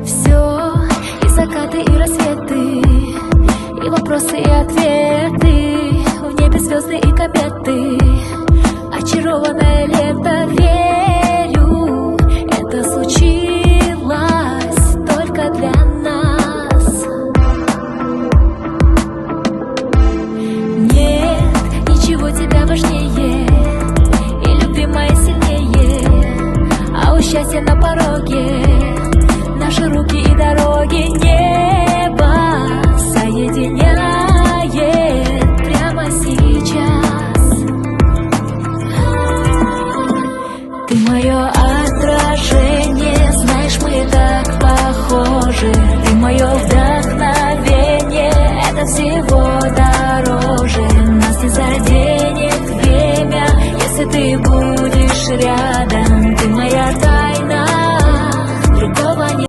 Все, и закаты, и рассветы, и вопросы, и ответы, в небе звезды и кометы. Очарованное лето, верю, это случится.